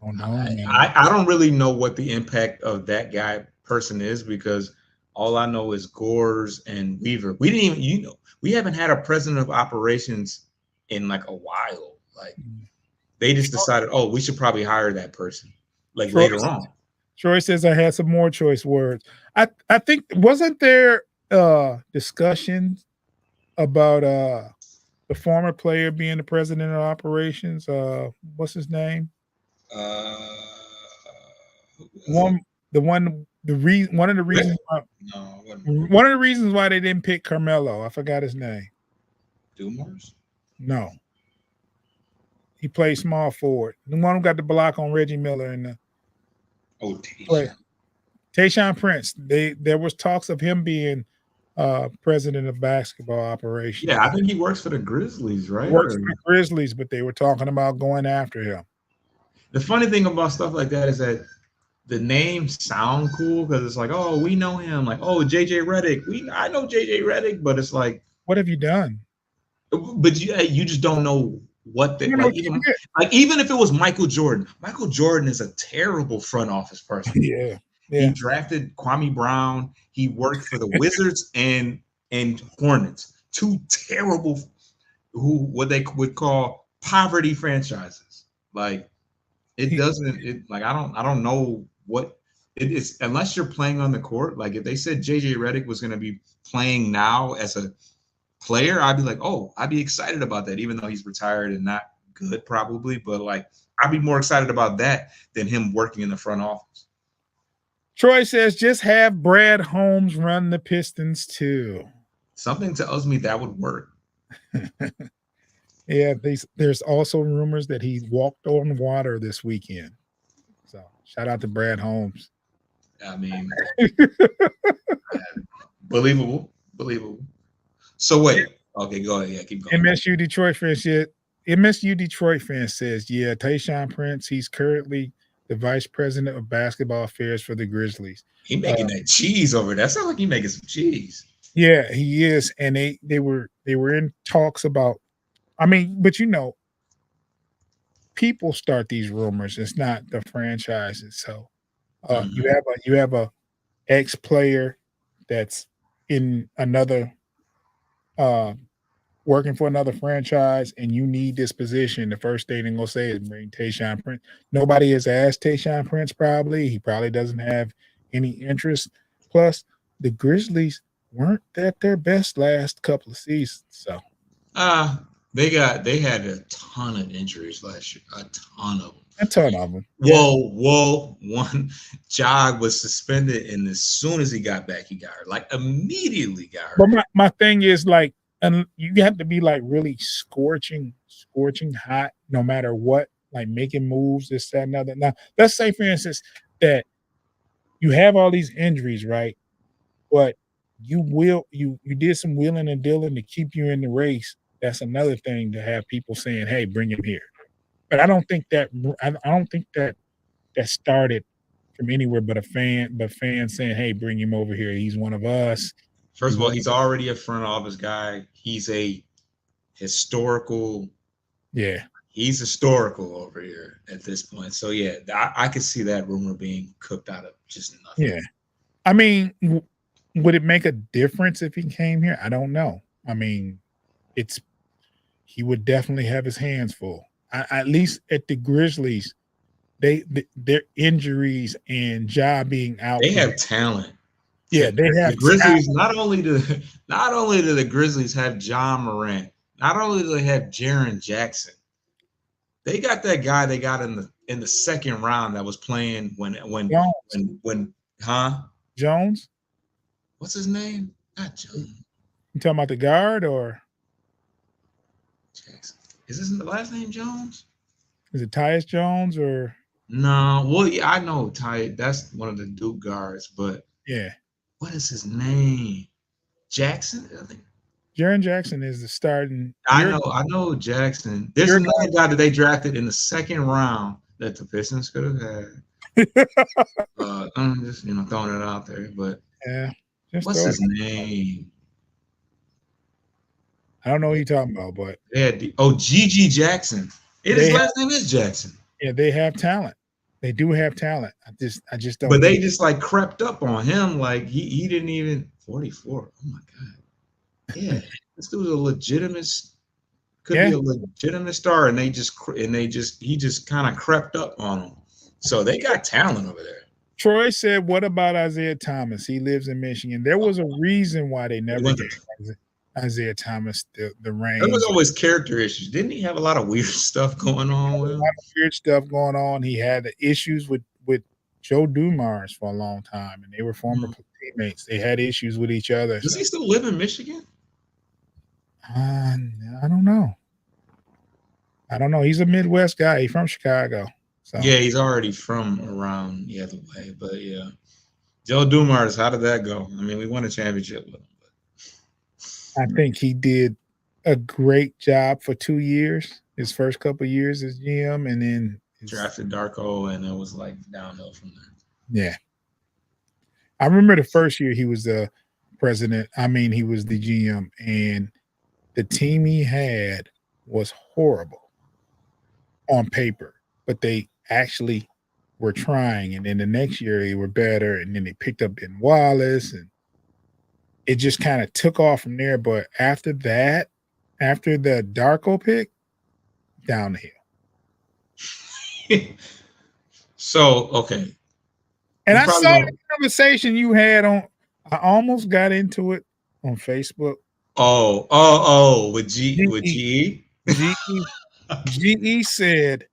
Oh no, I don't really know what the impact of that person is because all I know is Gores and Weaver. We didn't even, we haven't had a president of operations in like a while. Like they just decided, oh, we should probably hire that person like later on. Troy says I had some more choice words. I think wasn't there discussion about the former player being the president of operations? What's his name? One of the reasons why they didn't pick Carmelo. I forgot his name. Dumars? No. He played small forward. The one who got the block on Reggie Miller in the Tayshaun Prince. There was talks of him being president of basketball operations. Yeah, I think he works for the Grizzlies, right? Works for the Grizzlies, but they were talking about going after him. The funny thing about stuff like that is that the names sound cool because it's like, oh, we know him. Like, oh, JJ Redick. I know JJ Redick, but it's like, what have you done? But you just don't know what they even if it was Michael Jordan. Michael Jordan is a terrible front office person. Yeah. He drafted Kwame Brown. He worked for the Wizards and Hornets, two terrible, what they would call poverty franchises. Like it doesn't. I don't know what it is unless you're playing on the court. Like if they said JJ Redick was going to be playing now as a player, I'd be like, oh, I'd be excited about that, even though he's retired and not good probably. But like I'd be more excited about that than him working in the front office. Troy says, just have Brad Holmes run the Pistons too. Something tells me that would work. Yeah, there's also rumors that he walked on water this weekend. So shout out to Brad Holmes. I mean, believable. So wait, okay, go ahead. Yeah, keep going. MSU Detroit fan shit. MSU Detroit fan says, yeah, Tayshaun Prince, he's currently the vice president of basketball affairs for the Grizzlies. He making that cheese over there. That sounds like he making some cheese. Yeah, he is. And they were in talks about, I mean, but people start these rumors. It's not the franchises. So you have a ex player that's in another working for another franchise, and you need this position. The first thing they're gonna say is bring Tayshaun Prince. Nobody has asked Tayshaun Prince. Probably he probably doesn't have any interest. Plus, the Grizzlies weren't at their best last couple of seasons. So they had a ton of injuries last year. A ton of them. a ton of them. Whoa. One Jog was suspended, and as soon as he got back, he got hurt. Like immediately got hurt. But my thing is like, and you have to be like really scorching hot, no matter what, like making moves, this, that, and other. Now, let's say, for instance, that you have all these injuries, right? But you did some wheeling and dealing to keep you in the race. That's another thing to have people saying, "Hey, bring him here." But I don't think that started from anywhere but fans saying, "Hey, bring him over here. He's one of us." First of all, he's already a front office guy. He's a historical. Yeah. He's historical over here at this point. So, yeah, I could see that rumor being cooked out of just nothing. Yeah. I mean, would it make a difference if he came here? I don't know. I mean, he would definitely have his hands full. At least at the Grizzlies, their injuries and Ja being out. They have talent. Yeah, they have the Grizzlies. Not only do the Grizzlies have John Morant, not only do they have Jaren Jackson, they got that guy they got in the second round that was playing when Jones? What's his name? Not Jones. You talking about the guard or Jackson? Is his last name Jones? Is it Tyus Jones or no? Well, yeah, I know Ty. That's one of the Duke guards, but yeah. What is his name? Jackson, I think. Jaren Jackson is the starting. I know Jackson. There's another guy that they drafted in the second round that the Pistons could have had. I'm just throwing it out there, but yeah. What's his name? I don't know what you're talking about, but Gigi Jackson. His last name is Jackson. Yeah, they have talent. They do have talent. I just don't. But they just like crept up on him. Like he didn't even 44. Oh my god. Yeah, this dude's a legitimate. Could be a legitimate star, and he just kind of crept up on him. So they got talent over there. Troy said, "What about Isaiah Thomas? He lives in Michigan." There was a reason why they never gave Isaiah Thomas the reins. There was always character issues. Didn't he have a lot of weird stuff going on with him? A lot of weird stuff going on. He had issues with Joe Dumars for a long time, and they were former teammates. They had issues with each other. Does he still live in Michigan? I don't know. He's a Midwest guy. He's from Chicago. So. Yeah, he's already from around the other way. But yeah, Joe Dumars, how did that go? I mean, we won a championship with him. I think he did a great job for 2 years. His first couple of years as GM, and then drafted Darko, and it was like downhill from there. Yeah, I remember the first year he was the president. I mean, he was the GM, and the team he had was horrible on paper, but they actually were trying. And then the next year they were better, and then they picked up Ben Wallace, and it just kind of took off from there. But after that, after the Darko pick, down the hill. So, okay. And I saw the conversation you had I almost got into it on Facebook. With GE? GE said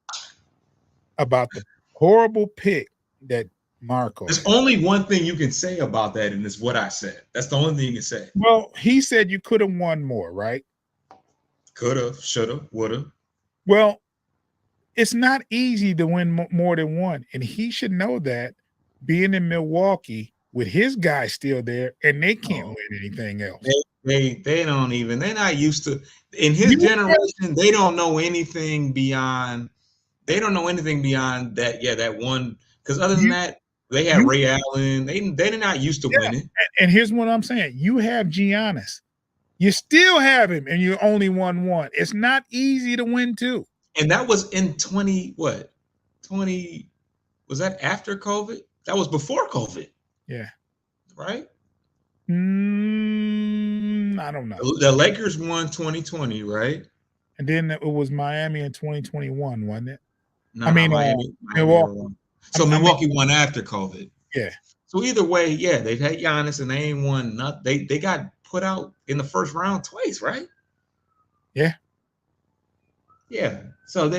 about the horrible pick that Marco. There's only one thing you can say about that, and it's what I said. That's the only thing you can say. Well, he said you could have won more, right? Could have, should have, would have. Well, it's not easy to win more than one, and he should know that, being in Milwaukee with his guy still there, and they can't win anything else. They don't even. They're not used to. In his You generation, they don't know anything beyond. They don't know anything beyond that. Yeah, that one. Because other than you that, they had you Ray Allen. They're not used to yeah. winning. And here's what I'm saying. You have Giannis. You still have him, and you only won one. It's not easy to win two. And that was in 20 what? 20 was that after COVID? That was before COVID, Yeah. right? I don't know. The Lakers won 2020, right? And then it was Miami in 2021, wasn't it? No, I no, mean, Miami Milwaukee. won. So I mean, Milwaukee won after COVID. yeah, So either way, yeah, they've had Giannis and they ain't won. They got put out in the first round twice, right? yeah. Yeah. So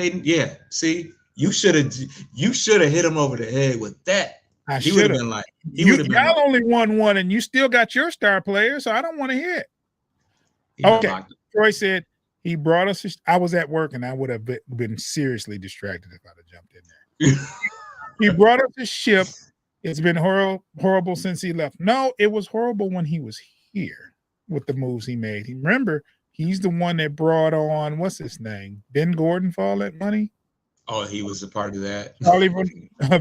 See, you should have hit him over the head with that. I He would should have have. been like he would have been like Y'all only won one, and you still got your star player, so I don't want to hear it. he would have Okay. locked it. Troy said he brought us. I was at work, and I would have been seriously distracted if I'd have jumped in there. He brought us a ship. It's been horrible since he left. No, it was horrible when he was here with the moves he made. Remember, he's the one that brought on what's his name, Ben Gordon, for all that money. Oh, he was a part of that.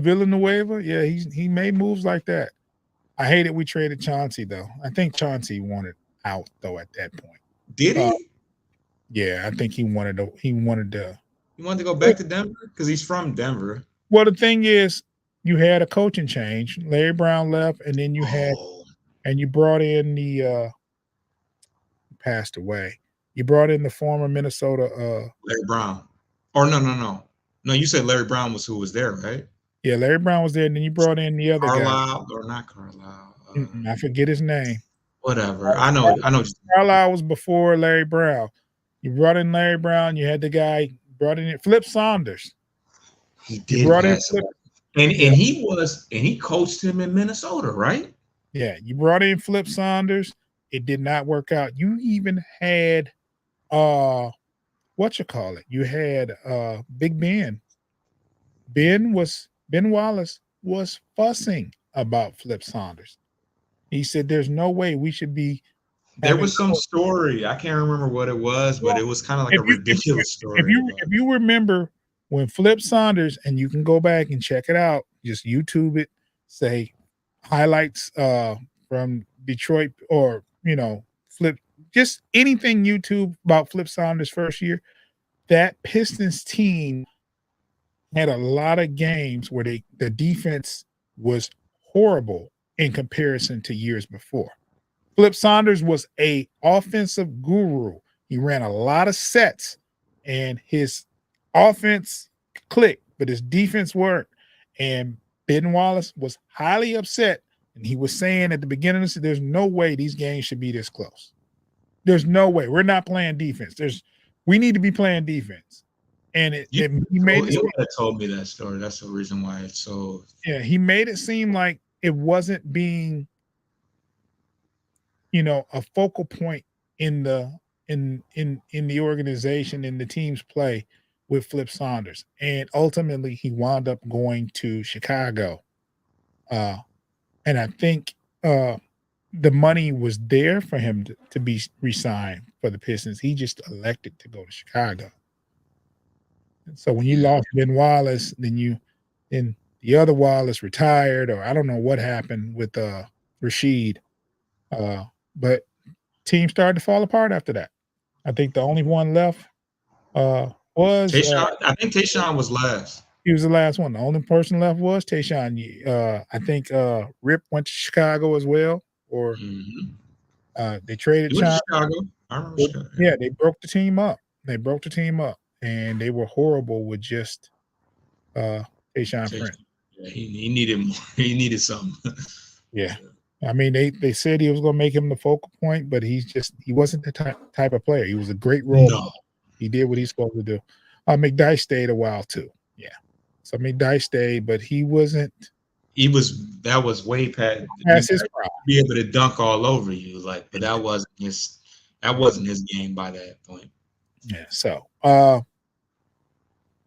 Villanueva. Yeah, he made moves like that. I hated we traded Chauncey though. I think Chauncey wanted out though at that point. Did he? Yeah, I think he wanted to. He wanted to go back to Denver because he's from Denver. Well, the thing is, you had a coaching change. Larry Brown left, and then you brought in the passed away. You brought in the former Minnesota Larry Brown. Or no. You said Larry Brown was who was there, right? Yeah, Larry Brown was there, and then you brought in the other Carlisle, or not Carlisle. I forget his name. Whatever. I know. Carlisle was before Larry Brown. You brought in Larry Brown. You had the guy brought in Flip Saunders. He did pass away. And he coached him in Minnesota, right? Yeah, you brought in Flip Saunders. It did not work out. You even had you had Big Ben. Ben Wallace was fussing about Flip Saunders. He said there's no way we should be. There was some story. I can't remember what it was, but it was kind of like a ridiculous story. If you remember when Flip Saunders, and you can go back and check it out, just YouTube it, say highlights from Detroit, or Flip, just anything YouTube about Flip Saunders' first year. That Pistons team had a lot of games where the defense was horrible in comparison to years before. Flip Saunders was a offensive guru. He ran a lot of sets, and his offense clicked, but his defense worked. And Ben Wallace was highly upset, and he was saying at the beginning of this, there's no way these games should be this close. There's no way. We're not playing defense. We need to be playing defense. And he made you have told me that story. That's the reason why it's so. Yeah, he made it seem like it wasn't being, a focal point in the organization, in the team's play with Flip Saunders. And ultimately he wound up going to Chicago. And I think the money was there for him to be re-signed for the Pistons. He just elected to go to Chicago. And so when you lost Ben Wallace, then the other Wallace retired, or I don't know what happened with Rasheed. But team started to fall apart after that. I think the only one left was Tayshaun. I think Tayshaun was last. He was the last one. The only person left was Tayshaun. I think Rip went to Chicago as well, or they traded Chicago. I remember Chicago. Yeah, they broke the team up. And they were horrible with just Tayshaun Prince. Yeah, he needed more. He needed something. Yeah. I mean, they said he was going to make him the focal point, but he wasn't the type of player. He was a great role. No. He did what he's supposed to do. McDyess stayed a while too. Yeah. So McDyess stayed, but he wasn't. That was way past his prime. Be able to dunk all over you, but that wasn't his game by that point. Yeah. So,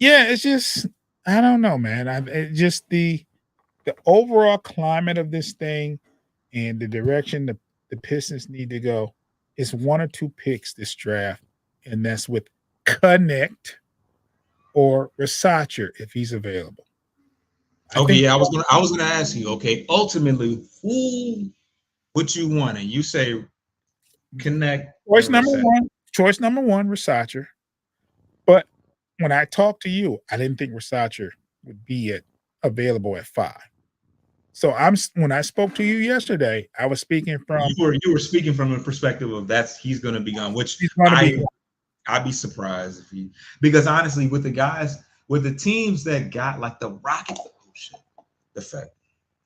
it's just, I don't know, man. Just the overall climate of this thing and the direction the Pistons need to go is 1 or 2 picks this draft, and that's with Connect or Resacher if he's available. I Okay, think yeah, I was gonna ask you. Okay, ultimately, who would you want? And you say Connect choice and number Reset. 1, Resacher. But when I talked to you, I didn't think Resacher would be available at 5. So when I spoke to you yesterday, I was speaking from You were speaking from a perspective of he's gonna be gone, which he's going to be I'd be surprised if he, because honestly, with the teams that got like the Rockets, oh shit, the fact,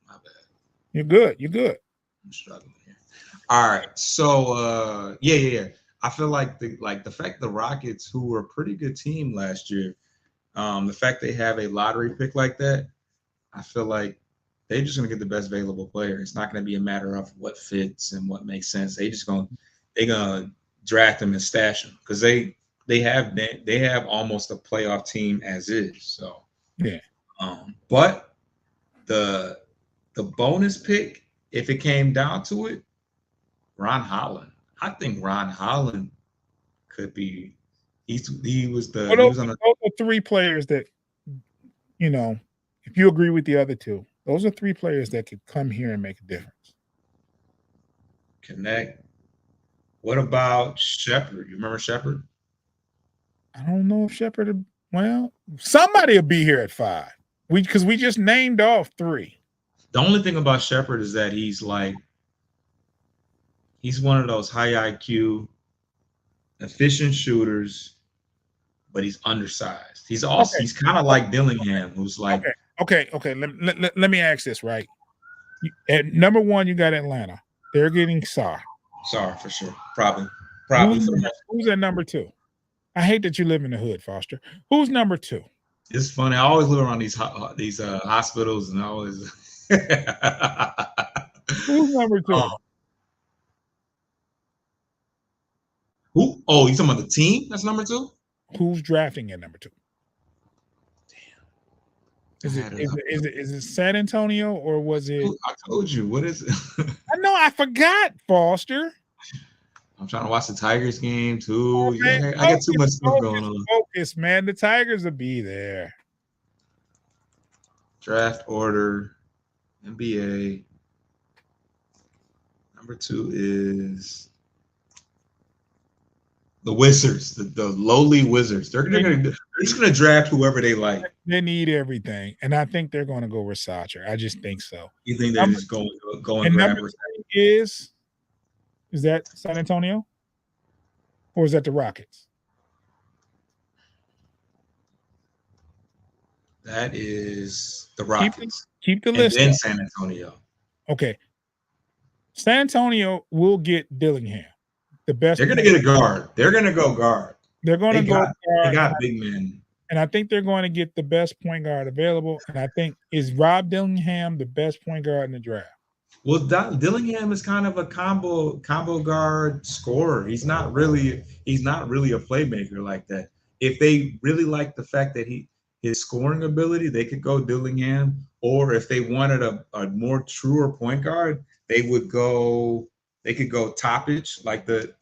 my bad, You're good. You're good. I'm struggling here. All right, so yeah. I feel like the fact the Rockets, who were a pretty good team last year, the fact they have a lottery pick like that, I feel like they're just gonna get the best available player. It's not gonna be a matter of what fits and what makes sense. They're gonna draft them and stash them because they have almost a playoff team as is. So Yeah. But the bonus pick, if it came down to it, Ron Holland. I think Ron Holland could be. He was Well, on the. those are 3 players that, if you agree with the other 2, those are 3 players that could come here and make a difference. Connect. What about Shepard? You remember Shepard? I don't know if Shepard. Well, somebody will be here at 5. Because we just named off 3. The only thing about Shepard is that he's one of those high IQ, efficient shooters, but he's undersized. He's kind of like Dillingham, who's like Okay. Let me ask this, right? At number 1, you got Atlanta. They're getting Sarr. Sorry for sure. Probably. Who's at number 2? I hate that you live in the hood, Foster. Who's number 2? It's funny. I always live around these hospitals, and I always. Who's number 2? Who? Oh, you talking about the team? That's number 2. Who's drafting at number 2? Damn. Is it San Antonio or was it? I told you. What is it? I know. I forgot, Foster. I'm trying to watch the Tigers game too. Oh, man, I got too much stuff going on. Focus, man. The Tigers will be there. Draft order, NBA. Number 2 is the Wizards, the lowly Wizards. They're just gonna draft whoever they like. They need everything, and I think they're going to go Resacher. I just think so. You think they're just going and grab Resacher? Is that San Antonio, or is that the Rockets? That is the Rockets. Keep the list. And then San Antonio. Okay. San Antonio will get Dillingham. The best. They're going to get a guard. They're going to go guard. They're going to go guard. They got big men. And I think they're going to get the best point guard available. And I think, is Rob Dillingham the best point guard in the draft? Well, Dillingham is kind of a combo guard scorer. He's not really a playmaker like that. If they really like the fact that his scoring ability, they could go Dillingham. Or if they wanted a more truer point guard, they could go Topic, like the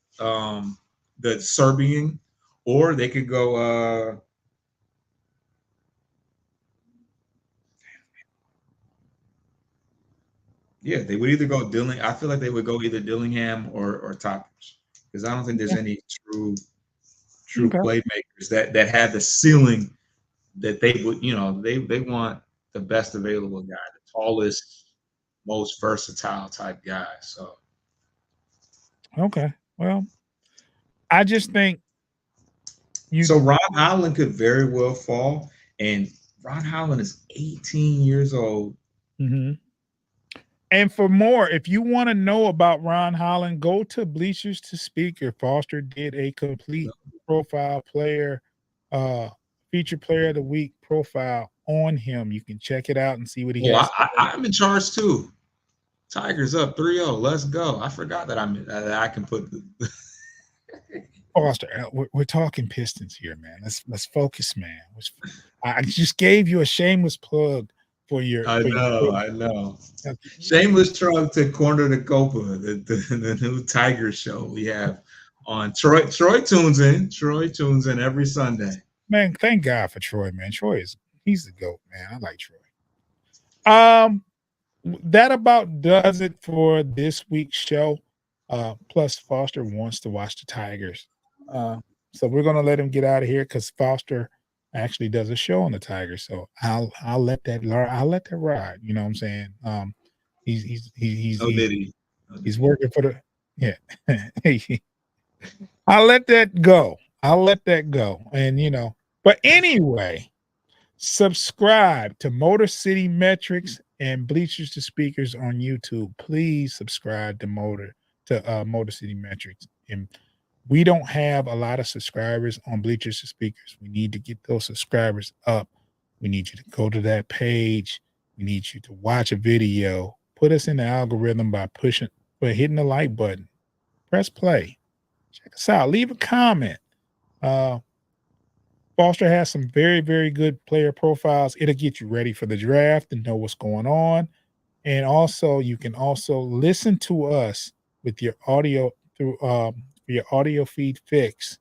Serbian, or they could go yeah, they would either go Dillingham. I feel like they would go either Dillingham or Topic, because I don't think there's any true playmakers that have the ceiling that they would. They want the best available guy, the tallest, most versatile type guy. So okay, well, I just think So Ron Holland could very well fall, and Ron Holland is 18 years old. Mm-hmm. And for more, if you want to know about Ron Holland, go to Bleachers to Speaker. Foster did a complete profile player, feature player of the week profile on him. You can check it out and see what he has. I'm in charge too. Tigers up 3-0. Let's go. I forgot that I can put the Foster, we're talking Pistons here, man. Let's focus, man. I just gave you a shameless plug for your. I For know, your, I know. Shameless plug to Corner to Copa, the new Tiger show we have on Troy. Troy tunes in. Troy tunes in every Sunday. man, thank God for Troy, man. He's the GOAT, man. I like Troy. That about does it for this week's show. Plus Foster wants to watch the Tigers. So we're gonna let him get out of here because Foster actually does a show on the Tigers. So I'll let that ride. You know what I'm saying? No Diddy. He's working for the I'll let that go. And but anyway, subscribe to Motor City Metrics and Bleachers to Speakers on YouTube. Please subscribe to Motor City Metrics. And we don't have a lot of subscribers on Bleachers to Speakers. We need to get those subscribers up. We need you to go to that page. We need you to watch a video. Put us in the algorithm by hitting the like button. Press play. Check us out. Leave a comment. Foster has some very, very good player profiles. It'll get you ready for the draft and know what's going on. And also, you can also listen to us with your audio through your audio feed fix.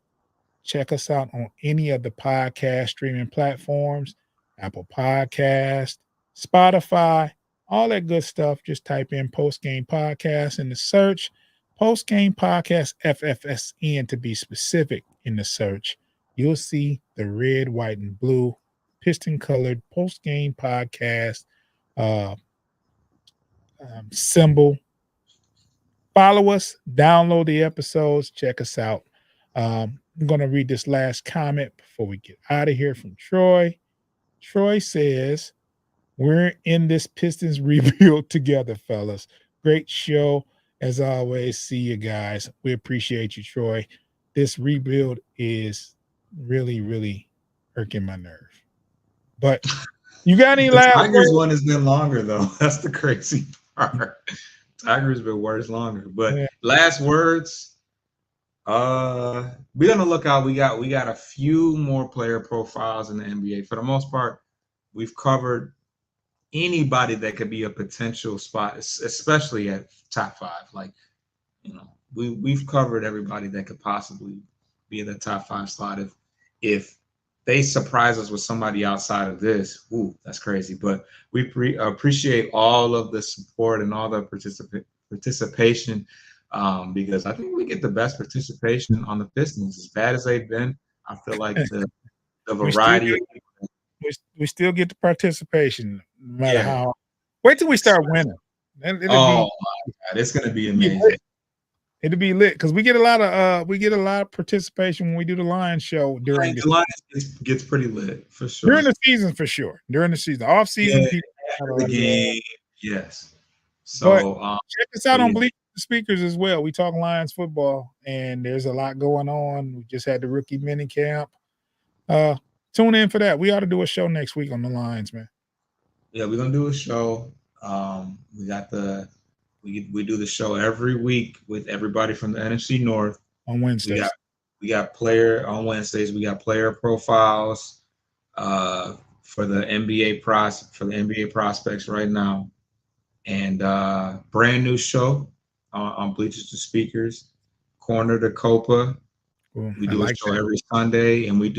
Check us out on any of the podcast streaming platforms, Apple Podcast, Spotify, all that good stuff. Just type in Post Game Podcast in the search. Post Game Podcast FFSN to be specific in the search. You'll see the red, white, and blue piston colored Post Game Podcast symbol. Follow us, download the episodes, check us out. I'm going to read this last comment before we get out of here from Troy. Troy says, "We're in this Pistons rebuild together, fellas. Great show. As always, see you guys. We appreciate you, Troy. This rebuild is really, really irking my nerve. But you got any last Tigers words? one has been longer though. That's the crazy part. Tigers been worse longer. But last words. Be on the lookout. We got a few more player profiles in the NBA. For the most part, we've covered anybody that could be a potential spot, especially at top 5. Like, we've covered everybody that could possibly be in the top 5 slot. If they surprise us with somebody outside of this, that's crazy. But we appreciate all of the support and all the participation, because I think we get the best participation on the Pistons. As bad as they've been, I feel like the variety. We still get the participation, no matter how. Wait till we start winning. My God, it's gonna be amazing. It'll be lit because we get a lot of participation when we do the Lions show during the Lions gets pretty lit for sure. During the season, for sure. During the season, off season, people the game. Yes. So check us out on Bleachers Speakers as well. We talk Lions football, and there's a lot going on. We just had the rookie mini camp. Tune in for that. We ought to do a show next week on the Lions, man. Yeah, we're gonna do a show. We got we do the show every week with everybody from the NFC North on Wednesdays. We got player on Wednesdays. We got player profiles for the NBA prospects right now, and brand new show on Bleachers to Speakers, Corner to Copa. We do a show every Sunday, and we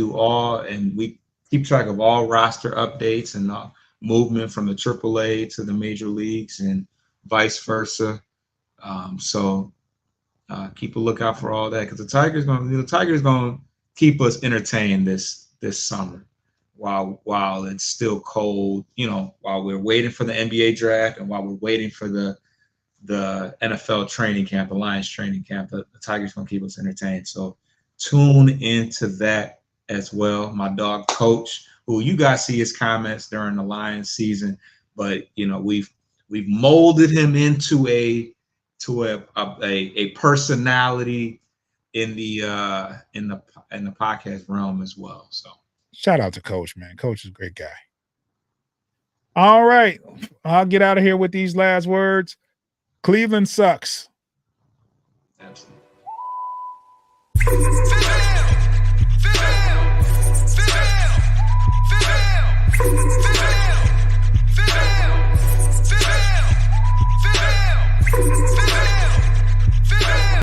keep track of all roster updates and movement from the AAA to the major leagues and vice versa. So keep a lookout for all that, because the Tigers going to keep us entertained this summer while it's still cold. While we're waiting for the NBA draft and while we're waiting for the NFL training camp, the Lions training camp, the Tigers going to keep us entertained. So tune into that as well. My dog Coach, who you guys see his comments during the Lions season, but we've molded him into a personality in the podcast realm as well. So shout out to Coach, man. Coach is a great guy. All right, I'll get out of here with these last words. Cleveland sucks. Absolutely.